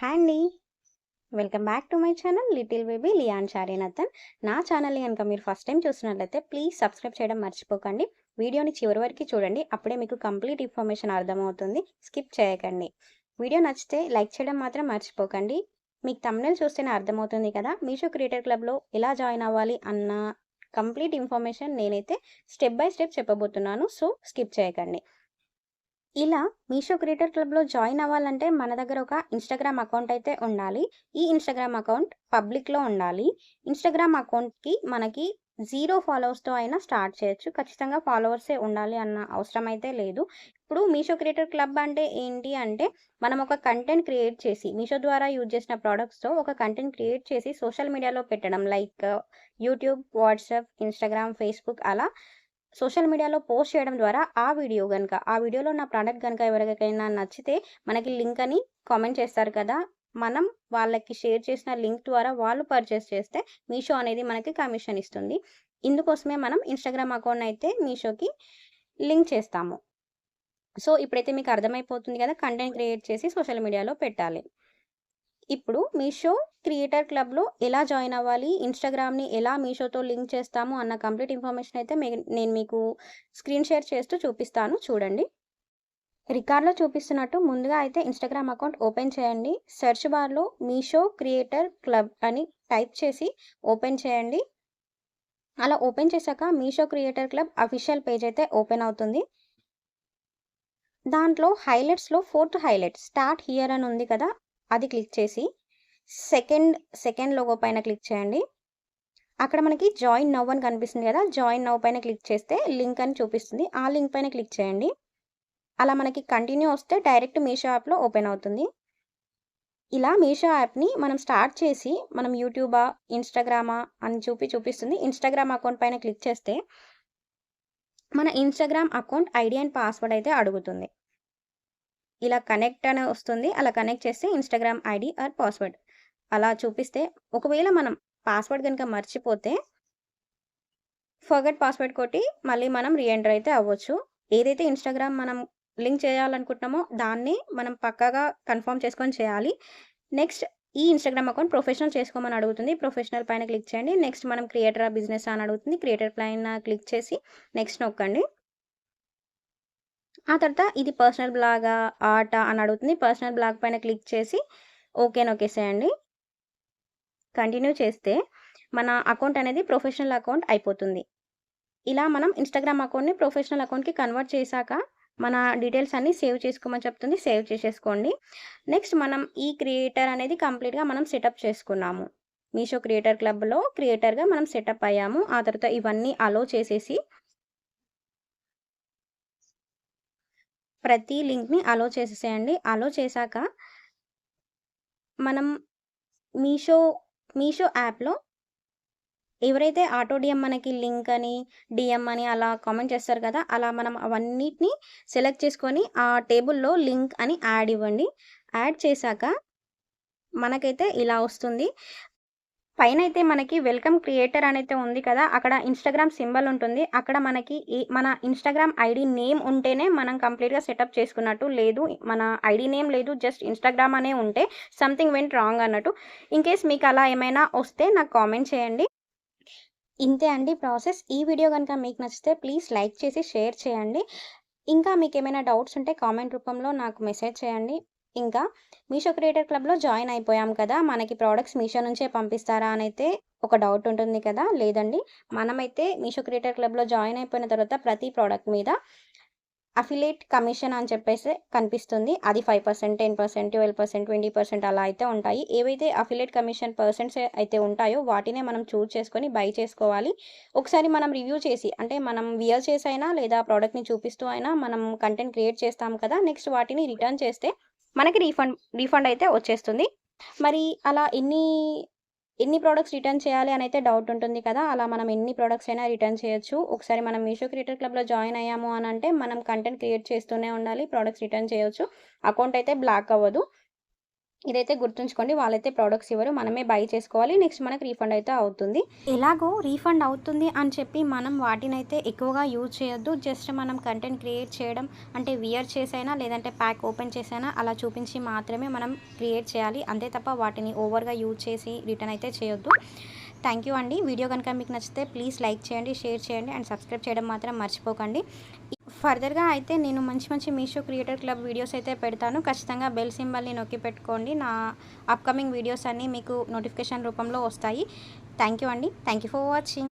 Hi అండి. Welcome back to my channel little baby లియాన్ చారీనతన్. నా ఛానల్‌ని గనుక మీరు ఫస్ట్ టైం చూస్తున్నట్లయితే ప్లీజ్ సబ్స్క్రైబ్ చేయడం మర్చిపోకండి. వీడియోని చివరి వరకు చూడండి. అప్పుడే మీకు కంప్లీట్ ఇన్ఫర్మేషన్ అర్థమవుతుంది. స్కిప్ చేయకండి. వీడియో నచ్చితే లైక్ చేయడం మాత్రం మర్చిపోకండి. మీకు థంబ్‌నెయిల్ చూస్తేనే అర్థమవుతుంది కదా! మీషో క్రియేటర్ క్లబ్‌లో ఎలా జాయిన్ అవ్వాలి అన్న కంప్లీట్ ఇన్ఫర్మేషన్ నేనైతే స్టెప్ బై స్టెప్ చెప్పబోతున్నాను. సో, స్కిప్ చేయకండి. ఇలా మీషో క్రియేటర్ క్లబ్‌లో జాయిన్ అవ్వాలంటే మన దగ్గర ఒక ఇన్‌స్టాగ్రామ్ అకౌంట్ అయితే ఉండాలి. ఈ ఇన్‌స్టాగ్రామ్ అకౌంట్ పబ్లిక్‌లో ఉండాలి. ఇన్‌స్టాగ్రామ్ అకౌంట్‌కి మనకి 0 ఫాలోవర్స్‌తో అయినా స్టార్ట్ చేయొచ్చు. ఖచ్చితంగా ఫాలోవర్సే ఉండాలి అన్న అవసరం అయితే లేదు. ఇప్పుడు మీషో క్రియేటర్ క్లబ్ అంటే ఏంటి అంటే, మనం ఒక కంటెంట్ క్రియేట్ చేసి మీషో ద్వారా యూజ్ చేసిన ప్రొడక్ట్స్‌తో ఒక కంటెంట్ క్రియేట్ చేసి సోషల్ మీడియాలో పెట్టడం. Like YouTube, WhatsApp, Instagram, Facebook అలా సోషల్ మీడియాలో పోస్ట్ చేయడం ద్వారా ఆ వీడియోలో నా ప్రోడక్ట్ గనుక ఎవరికైనా నచ్చితే మనకి లింక్ అని కామెంట్ చేస్తారు కదా! మనం వాళ్ళకి షేర్ చేసిన లింక్ ద్వారా వాళ్ళు పర్చేస్ చేస్తే మీషో అనేది మనకి కమిషన్ ఇస్తుంది. ఇందుకోసమే మనం ఇన్‌స్టాగ్రామ్ అకౌంట్‌ని అయితే మీషోకి లింక్ చేస్తాము. సో, ఇప్పుడైతే మీకు అర్థమైపోతుంది కదా! కంటెంట్ క్రియేట్ చేసి సోషల్ మీడియాలో పెట్టాలి. ఇప్పుడు మీషో క్రియేటర్ క్లబ్‌లో ఎలా జాయిన్ అవ్వాలి? ఇన్‌స్టాగ్రామ్‌ని ఎలా మీషోతో లింక్ చేస్తాము అన్న కంప్లీట్ ఇన్ఫర్మేషన్ అయితే నేను మీకు స్క్రీన్ షేర్ చేస్తూ చూపిస్తాను చూడండి. రికార్డ్‌లో చూపిస్తున్నట్టు ముందుగా అయితే ఇన్‌స్టాగ్రామ్ అకౌంట్ ఓపెన్ చేయండి. సెర్చ్ బార్‌లో మీషో క్రియేటర్ క్లబ్ అని టైప్ చేసి ఓపెన్ చేయండి. అలా ఓపెన్ చేశాక Meesho creator club official page అయితే ఓపెన్ అవుతుంది. దాంట్లో హైలైట్స్‌లో ఫోర్త్ హైలైట్ స్టార్ట్ హియర్ అని ఉంది కదా! అది క్లిక్ చేసి సెకండ్ లోగో పైన క్లిక్ చేయండి. అక్కడ మనకి జాయిన్ నౌ అని కనిపిస్తుంది కదా! జాయిన్ నౌ పైన క్లిక్ చేస్తే లింక్ అని చూపిస్తుంది. ఆ లింక్ పైన క్లిక్ చేయండి. అలా మనకి కంటిన్యూ వస్తే డైరెక్ట్ మీషో యాప్‌లో ఓపెన్ అవుతుంది. ఇలా మీషో యాప్‌ని మనం స్టార్ట్ చేసి మనం యూట్యూబా, ఇన్‌స్టాగ్రామా అని చూపిస్తుంది. ఇన్‌స్టాగ్రామ్ అకౌంట్ పైన క్లిక్ చేస్తే మన Instagram account ID and password అయితే అడుగుతుంది. ఇలా కనెక్ట్ అని వస్తుంది. అలా కనెక్ట్ చేస్తే ఇన్‌స్టాగ్రామ్ ఐడీ ఆర్ పాస్వర్డ్ అలా చూపిస్తే ఒకవేళ మనం పాస్వర్డ్ గనుక మర్చిపోతే ఫర్గెట్ పాస్వర్డ్ కొట్టి మళ్ళీ మనం రీఎంటర్ అయితే అవ్వచ్చు. ఏదైతే ఇన్‌స్టాగ్రామ్ మనం లింక్ చేయాలనుకుంటున్నామో దాన్ని మనం పక్కాగా కన్ఫర్మ్ చేసుకొని చేయాలి. నెక్స్ట్ ఈ ఇన్‌స్టాగ్రామ్ అకౌంట్ ప్రొఫెషనల్ చేసుకోమని అడుగుతుంది. ప్రొఫెషనల్ పైన క్లిక్ చేయండి. నెక్స్ట్ మనం క్రియేటరా, బిజినెసా అని అడుగుతుంది. క్రియేటర్ పైన క్లిక్ చేసి నెక్స్ట్ నొక్కండి. ఆ తర్వాత ఇది పర్సనల్ బ్లాగా, ఆర్టా అని అడుగుతుంది. పర్సనల్ బ్లాగ్ పైన క్లిక్ చేసి ఓకే నొక్కేసేయండి. కంటిన్యూ చేస్తే మన అకౌంట్ అనేది ప్రొఫెషనల్ అకౌంట్ అయిపోతుంది. ఇలా మనం ఇన్‌స్టాగ్రామ్ అకౌంట్‌ని ప్రొఫెషనల్ అకౌంట్‌కి కన్వర్ట్ చేశాక, మన డీటెయిల్స్ అన్నీ సేవ్ చేసుకోమని చెప్తుంది. సేవ్ చేసేసుకోండి. నెక్స్ట్ మనం ఈ క్రియేటర్ అనేది కంప్లీట్‌గా మనం సెటప్ చేసుకున్నాము. మీషో క్రియేటర్ క్లబ్‌లో క్రియేటర్‌గా మనం సెటప్ అయ్యాము. ఆ తర్వాత ఇవన్నీ అలో చేసేసి ప్రతి లింక్‌ని అలో చేసేసేయండి. అలో చేశాక మనం మీషో, మీషో యాప్‌లో ఎవరైతే ఆటో డీఎం మనకి లింక్ అని, డీఎం అని అలా కామెంట్ చేస్తారు కదా! అలా మనం అవన్నిటిని సెలెక్ట్ చేసుకొని ఆ టేబుల్‌లో లింక్ అని యాడ్ ఇవ్వండి. యాడ్ చేశాక మనకైతే ఇలా వస్తుంది. పైనైతే మనకి వెల్కమ్ క్రియేటర్ అనైతే ఉంది కదా! అక్కడ ఇన్‌స్టాగ్రామ్ సింబల్ ఉంటుంది. అక్కడ మనకి మన ఇన్‌స్టాగ్రామ్ ఐడీ నేమ్ ఉంటేనే మనం కంప్లీట్‌గా సెటప్ చేసుకున్నట్టు. లేదు మన ఐడీ నేమ్ లేదు జస్ట్ ఇన్‌స్టాగ్రామ్ అనే ఉంటే సంథింగ్ వెంట్ రాంగ్ అన్నట్టు. ఇన్‌కేస్ మీకు అలా ఏమైనా వస్తే నాకు కామెంట్ చేయండి. ఇంతే అండి ప్రాసెస్. ఈ వీడియో గనుక మీకు నచ్చితే ప్లీజ్ లైక్ చేసి షేర్ చేయండి. ఇంకా మీకేమైనా డౌట్స్ ఉంటే కామెంట్ రూపంలో నాకు మెసేజ్ చేయండి. ఇంకా మీషో క్రియేటర్ క్లబ్‌లో జాయిన్ అయిపోయాం కదా! మనకి ప్రొడక్ట్స్ మీషో నుంచే పంపిస్తారా అనైతే ఒక డౌట్ ఉంటుంది కదా! లేదండి. మనమైతే మీషో క్రియేటర్ క్లబ్‌లో జాయిన్ అయిపోయిన తర్వాత ప్రతి ప్రొడక్ట్ మీద అఫిలియేట్ కమిషన్ అని చెప్పేసి కనిపిస్తుంది. అది 5%, 10%, 12%, 20% అలా అయితే ఉంటాయి. ఏవైతే అఫిలియేట్ కమిషన్ పర్సెంట్స్ అయితే ఉంటాయో వాటినే మనం చూజ్ చేసుకొని బై చేసుకోవాలి. ఒకసారి మనం రివ్యూ చేసి అంటే మనం వియర్ చేసైనా లేదా ప్రొడక్ట్‌ని చూపిస్తూ అయినా మనం కంటెంట్ క్రియేట్ చేస్తాం కదా! నెక్స్ట్ వాటిని రిటర్న్ చేస్తే మనకి రీఫండ్ అయితే వచ్చేస్తుంది. మరి అలా ఎన్ని ప్రొడక్ట్స్ రిటర్న్ చేయాలి అనైతే డౌట్ ఉంటుంది కదా! అలా మనం ఎన్ని ప్రొడక్ట్స్ అయినా రిటర్న్ చేయొచ్చు. ఒకసారి మనం మీషో క్రియేటర్ క్లబ్‌లో జాయిన్ అయ్యాము అనంటే మనం కంటెంట్ క్రియేట్ చేస్తూనే ఉండాలి. ప్రొడక్ట్స్ రిటర్న్ చేయొచ్చు. అకౌంట్ అయితే బ్లాక్ అవ్వదు. ఇదైతే గుర్తుంచుకోండి. వాళ్ళైతే ప్రొడక్ట్స్ ఇవ్వరు. మనమే బై చేసుకోవాలి. నెక్స్ట్ మనకు రీఫండ్ అయితే అవుతుంది. ఎలాగో రీఫండ్ అవుతుంది అని చెప్పి మనం వాటినైతే ఎక్కువగా యూజ్ చేయొద్దు. జస్ట్ మనం కంటెంట్ క్రియేట్ చేయడం అంటే వియర్ చేసైనా లేదంటే ప్యాక్ ఓపెన్ చేసైనా అలా చూపించి మాత్రమే మనం క్రియేట్ చేయాలి. అంతే తప్ప వాటిని ఓవర్‌గా యూజ్ చేసి రిటర్న్ అయితే చేయొద్దు. థ్యాంక్ యూ అండి. వీడియో కనుక మీకు నచ్చితే ప్లీజ్ లైక్ చేయండి, షేర్ చేయండి అండ్ సబ్స్క్రైబ్ చేయడం మాత్రం మర్చిపోకండి. ఫర్దర్‌గా అయితే నేను మంచి మంచి మీషో క్రియేటర్ క్లబ్ వీడియోస్ అయితే పెడతాను. ఖచ్చితంగా బెల్ సింబల్‌ని నొక్కి పెట్టుకోండి. నా అప్‌కమింగ్ వీడియోస్ అన్నీ మీకు నోటిఫికేషన్ రూపంలో వస్తాయి. థ్యాంక్ యూ అండి. Thank you for watching.